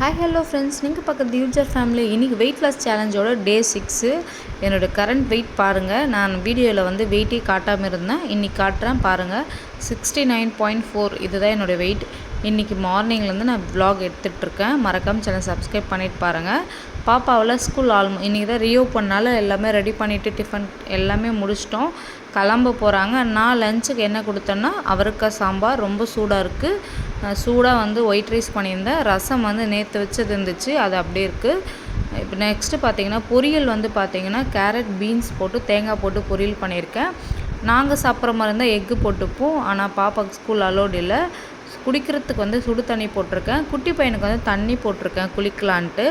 Hi hello friends, நீங்கள் பார்க்குறது user family. இன்றைக்கி வெயிட் லாஸ் சேலஞ்சோட டே 6. என்னோடய கரண்ட் வெயிட் பாருங்கள். நான் வீடியோவில் வந்து வெயிட்டே காட்டாமல் இருந்தேன், இன்றைக்கி காட்டுறேன் பாருங்கள். 69.4 இதுதான் என்னோடய வெயிட். இன்றைக்கி மார்னிங்லேருந்து நான் vlog எடுத்துகிட்ருக்கேன். மறக்காமல் சேனல் சப்ஸ்கிரைப் பண்ணிவிட்டு பாருங்கள். பாப்பாவில் ஸ்கூல் இன்றைக்கி தான் ரீஓப்பன்னால எல்லாமே ரெடி பண்ணிவிட்டு டிஃபன் எல்லாமே முடிச்சிட்டோம். கிளம்ப போகிறாங்க. நான் லஞ்சுக்கு என்ன கொடுத்தேன்னா அவரைக்காய் சாம்பார், ரொம்ப சூடாக இருக்குது. சூடாக வந்து ஒயிட் ரைஸ் பண்ணியிருந்தேன். ரசம் வந்து நேற்று வச்சது இருந்துச்சு, அது அப்படியே இருக்குது. இப்போ நெக்ஸ்ட்டு பார்த்திங்கன்னா பொரியல் வந்து பார்த்திங்கன்னா கேரட் பீன்ஸ் போட்டு தேங்காய் போட்டு பொரியல் பண்ணியிருக்கேன். நாங்கள் சாப்பிட்ற மாதிரி இருந்தால் எக்கு போட்டுப்போம், ஆனால் பாப்பாவுக்கு ஸ்கூல் அலோடு இல்லை. குடிக்கிறதுக்கு வந்து சுடு தண்ணி போட்டிருக்கேன். குட்டி பையனுக்கு வந்து தண்ணி போட்டிருக்கேன் குளிக்கலான்ட்டு.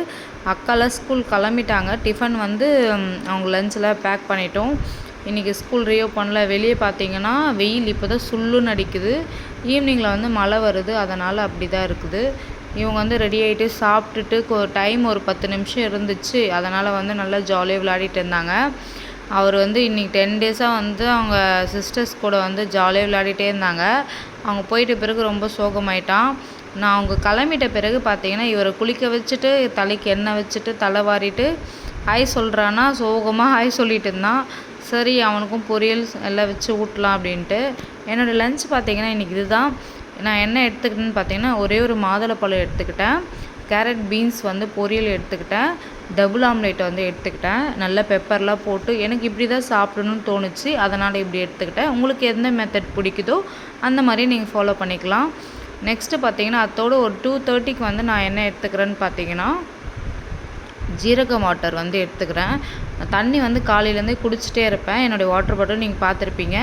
அக்காலாம் ஸ்கூல் கிளம்பிட்டாங்க. டிஃபன் வந்து அவங்க லஞ்சில் பேக் பண்ணிட்டோம். இன்றைக்கி ஸ்கூல் ரீஓப்பனில் வெளியே பார்த்திங்கன்னா வெயில் இப்போ தான் சுள்ளுன்னு அடிக்குது. ஈவினிங்கில் வந்து மழை வருது, அதனால் அப்படி தான் இருக்குது. இவங்க வந்து ரெடி ஆகிட்டு சாப்பிட்டுட்டு டைம் ஒரு 10 நிமிஷம் இருந்துச்சு, அதனால் வந்து நல்லா ஜாலியாக விளையாடிட்டு இருந்தாங்க. அவர் வந்து இன்றைக்கி 10 டேஸாக வந்து அவங்க சிஸ்டர்ஸ் கூட வந்து ஜாலியாக விளையாடிட்டே இருந்தாங்க. அவங்க போயிட்ட பிறகு ரொம்ப சோகமாயிட்டான். நான் அவங்க கிளம்பிட்ட பிறகு பார்த்திங்கன்னா இவரை குளிக்க வச்சுட்டு தலைக்கு எண்ணெய் வச்சுட்டு தலை வாரிட்டு ஹாய் சொல்கிறான்னா சோகமாக ஹாய் சொல்லிட்டு இருந்தான். சரி, அவனுக்கும் பொரியல் எல்லாம் வச்சு ஊட்டலாம் அப்படின்ட்டு. என்னோடய லஞ்ச் பார்த்திங்கன்னா இன்றைக்கி இதுதான். நான் என்ன எடுத்துக்கிட்டேன்னு பார்த்திங்கன்னா ஒரே ஒரு மாதுளப்பழம் எடுத்துக்கிட்டேன், கேரட் பீன்ஸ் வந்து பொரியல் எடுத்துக்கிட்டேன், டபுள் ஆம்லேட் வந்து எடுத்துக்கிட்டேன். நல்ல பெப்பர்லாம் போட்டு எனக்கு இப்படி தான் சாப்பிடணும்னு தோணுச்சு, அதனால் இப்படி எடுத்துக்கிட்டேன். உங்களுக்கு எந்த மெத்தட் பிடிக்குதோ அந்த மாதிரி நீங்கள் ஃபாலோ பண்ணிக்கலாம். நெக்ஸ்ட்டு பார்த்திங்கன்னா அதோடு ஒரு 2:30க்கு வந்து நான் என்ன எடுத்துக்கிறேன்னு பார்த்திங்கன்னா ஜீரகம் வாட்டர் வந்து எடுத்துக்கிறேன். தண்ணி வந்து காலையிலேருந்தே குடிச்சிட்டே இருப்பேன். என்னுடைய வாட்டர் பாட்டில் நீங்கள் பார்த்துருப்பீங்க.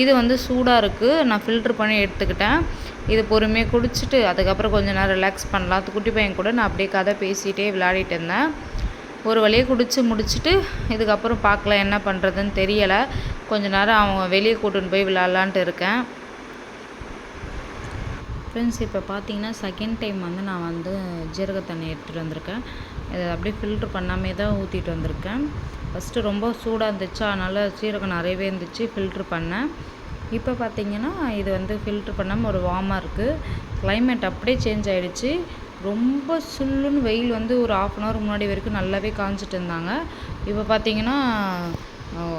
இது வந்து சூடாக இருக்குது, நான் ஃபில்ட்ரு பண்ணி எடுத்துக்கிட்டேன். இது பொறுமையாக குடிச்சிட்டு அதுக்கப்புறம் கொஞ்சம் நேரம் ரிலாக்ஸ் பண்ணலாம். குட்டி பையன் கூட நான் அப்படியே கதை பேசிகிட்டே விளையாடிட்டு இருந்தேன். ஒரு வழியாக குடித்து முடிச்சுட்டு இதுக்கப்புறம் பார்க்கலாம் என்ன பண்ணுறதுன்னு தெரியலை. கொஞ்சம் நேரம் அவங்க வெளியே கூட்டின்னு போய் விளையாடலான்ட்டு இருக்கேன். ஃப்ரெண்ட்ஸ், இப்போ பார்த்தீங்கன்னா செகண்ட் டைம் வந்து நான் வந்து ஜீரக தண்ணி எடுத்துகிட்டு வந்திருக்கேன். இதை அப்படியே ஃபில்ட்ரு பண்ணாமே தான் ஊற்றிட்டு வந்திருக்கேன். ஃபஸ்ட்டு ரொம்ப சூடாக இருந்துச்சு, அதனால் சீரகம் நிறையவே இருந்துச்சு, ஃபில்ட்ரு பண்ணேன். இப்போ பார்த்திங்கன்னா இது வந்து ஃபில்ட்ரு பண்ணாமல் ஒரு வார்மாக இருக்குது. கிளைமேட் அப்படியே சேஞ்ச் ஆகிடுச்சு. ரொம்ப சுல்லுன்னு வெயில் வந்து ஒரு 1/2 அன் ஹவர் முன்னாடி வரைக்கும் நல்லாவே காஞ்சிட்டு இருந்தாங்க. இப்போ பார்த்திங்கன்னா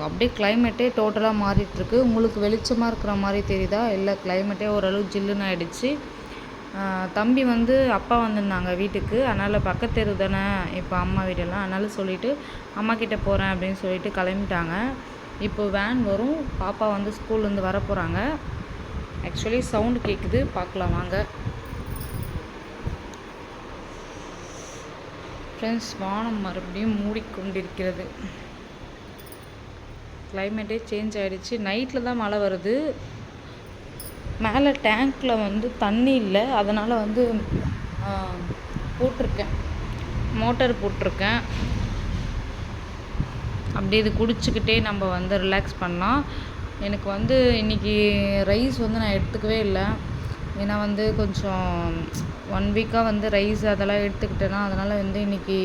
அப்படியே கிளைமேட்டே டோட்டலாக மாறிட்டுருக்கு. உங்களுக்கு வெளிச்சமாக இருக்கிற மாதிரி தெரியுதா? இல்லை, கிளைமேட்டே ஓரளவு ஜில்லுன்னு ஆகிடுச்சு. தம்பி வந்து அப்பா வந்திருந்தாங்க வீட்டுக்கு, அதனால் பக்கத்து தெரு தானே இப்போ அம்மா வீடெல்லாம், அதனால் சொல்லிவிட்டு அம்மா கிட்டே போகிறேன் அப்படின்னு சொல்லிட்டு கிளம்பிட்டாங்க. இப்போ வேன் வரும், பாப்பா வந்து ஸ்கூல்லேருந்து வர போகிறாங்க. ஆக்சுவலி சவுண்டு கேட்குது, பார்க்கலாம் வாங்க. ஃப்ரெண்ட்ஸ், வானம் மறுபடியும் மூடிக்கொண்டிருக்கிறது. கிளைமேட்டே சேஞ்ச் ஆகிடுச்சு. நைட்டில் தான் மழை வருது. மேலே டேங்க்கில் வந்து தண்ணி இல்லை, அதனால் வந்து போட்டிருக்கேன், மோட்டர் போட்டிருக்கேன். அப்படியே இது குடிச்சிக்கிட்டே நம்ம வந்து ரிலாக்ஸ் பண்ணலாம். எனக்கு வந்து இன்றைக்கி ரைஸ் வந்து நான் எடுத்துக்கவே இல்லை. ஏன்னா வந்து கொஞ்சம் 1 வீக்காக வந்து ரைஸ் அதெல்லாம் எடுத்துக்கிட்டேன்னா, அதனால் வந்து இன்றைக்கி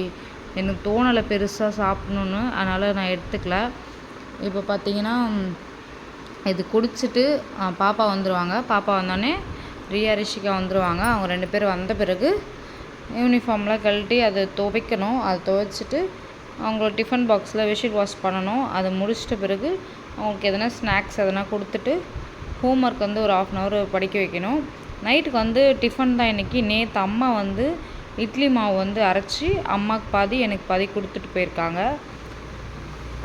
எனக்கு தோணலை பெருசாக சாப்பிட்ணுன்னு, அதனால் நான் எடுத்துக்கல. இப்போ பார்த்திங்கன்னா இது குடிச்சிட்டு பாப்பா வந்துடுவாங்க. பாப்பா வந்தோடனே ரியா ரிஷிகா வந்துடுவாங்க. அவங்க 2 பேர் வந்த பிறகு யூனிஃபார்ம்லாம் கழட்டி அதை துவைக்கணும். அதை துவைச்சிட்டு அவங்களோட டிஃபன் பாக்ஸில் வெஷிட் வாஷ் பண்ணணும். அதை முடிச்சிட்ட பிறகு அவங்களுக்கு எதனா ஸ்நாக்ஸ் எதனா கொடுத்துட்டு ஹோம்ஒர்க் வந்து ஒரு 1/2 அன் ஹவர் படிக்க வைக்கணும். நைட்டுக்கு வந்து டிஃபன் தான் இன்றைக்கி. நேற்று அம்மா வந்து இட்லி மாவு வந்து அரைச்சி அம்மாவுக்கு பாதி எனக்கு பாதி கொடுத்துட்டு போயிருக்காங்க.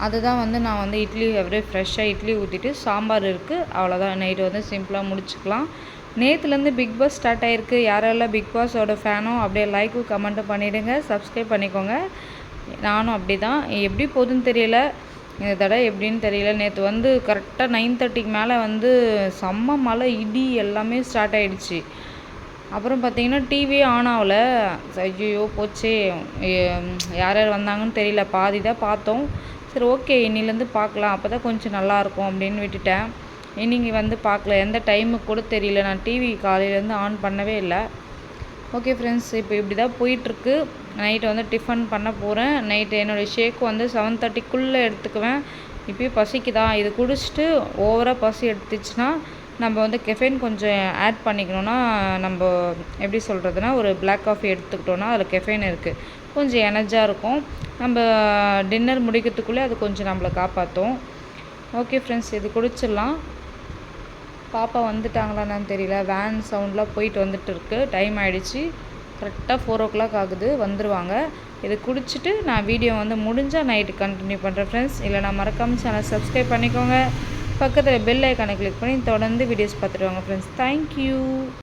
அதுதான் வந்து நான் வந்து இட்லி அப்படியே ஃப்ரெஷ்ஷாக இட்லி ஊற்றிட்டு சாம்பார் இருக்குது, அவ்வளோதான். நைட்டு வந்து சிம்பிளாக முடிச்சுக்கலாம். நேற்றுலேருந்து பிக் பாஸ் ஸ்டார்ட் ஆகிருக்கு. யாரெல்லாம் பிக் பாஸோட ஃபேனோ அப்படியே லைக்கும் கமெண்ட்டும் பண்ணிவிடுங்க, சப்ஸ்கிரைப் பண்ணிக்கோங்க. நானும் அப்படி தான். எப்படி போகுதுன்னு தெரியல, இந்த தடவை எப்படின்னு தெரியல. நேற்று வந்து கரெக்டாக 9:30க்கு மேலே வந்து செம்ம மழை, இடி எல்லாமே ஸ்டார்ட் ஆகிடுச்சு. அப்புறம் பார்த்திங்கன்னா டிவியே ஆன் ஆகலை. ஐயோ போச்சே, யார் யார் வந்தாங்கன்னு தெரியல, பாதி தான் பார்த்தோம். சரி, ஓகே, இன்னிலேருந்து பார்க்கலாம், அப்போ தான் கொஞ்சம் நல்லாயிருக்கும் அப்படின்னு விட்டுட்டேன். இன்னைக்கு வந்து பார்க்கல, எந்த டைமுக்கு கூட தெரியல. நான் டிவி காலையிலேருந்து ஆன் பண்ணவே இல்லை. ஓகே ஃப்ரெண்ட்ஸ், இப்போ இப்படி தான் போயிட்டுருக்கு. நைட்டு வந்து டிஃபன் பண்ண போகிறேன். நைட்டு என்னோடய ஷேக் வந்து 7:30க்குள்ளே எடுத்துக்குவேன். இப்போயே பசிக்குதா, இது குடிச்சிட்டு ஓவராக பசி எடுத்துச்சுன்னா நம்ம வந்து கெஃபைன் கொஞ்சம் ஆட் பண்ணிக்கணுன்னா, நம்ம எப்படி சொல்கிறதுனா, ஒரு பிளாக் காஃபி எடுத்துக்கிட்டோன்னா அதில் கெஃபைன் இருக்குது. கொஞ்சம் எனர்ஜியாக இருக்கும். நம்ம டின்னர் முடிக்கிறதுக்குள்ளே அது கொஞ்சம் நம்மளை காப்பாற்றும். ஓகே ஃப்ரெண்ட்ஸ், இது குடிச்சிடலாம். பாப்பா வந்துட்டாங்களான்னு தெரியல. வேன் சவுண்ட்லாம் போயிட்டு வந்துட்டு இருக்கு. டைம் ஆகிடுச்சு. கரெக்டாக 4 o'clock ஆகுது, வந்துடுவாங்க. இதை குடிச்சிட்டு நான் வீடியோ வந்து முடிஞ்சால் நைட்டு கண்டினியூ பண்ணுறேன் ஃப்ரெண்ட்ஸ். இல்லை நான் மறக்காமல் சேனல் சப்ஸ்கிரைப் பண்ணிக்கோங்க. பக்கத்தில் பெல் ஐக்கானை கிளிக் பண்ணி தொடர்ந்து வீடியோஸ் பார்த்துட்டு வாங்க ஃப்ரெண்ட்ஸ். தேங்க்யூ.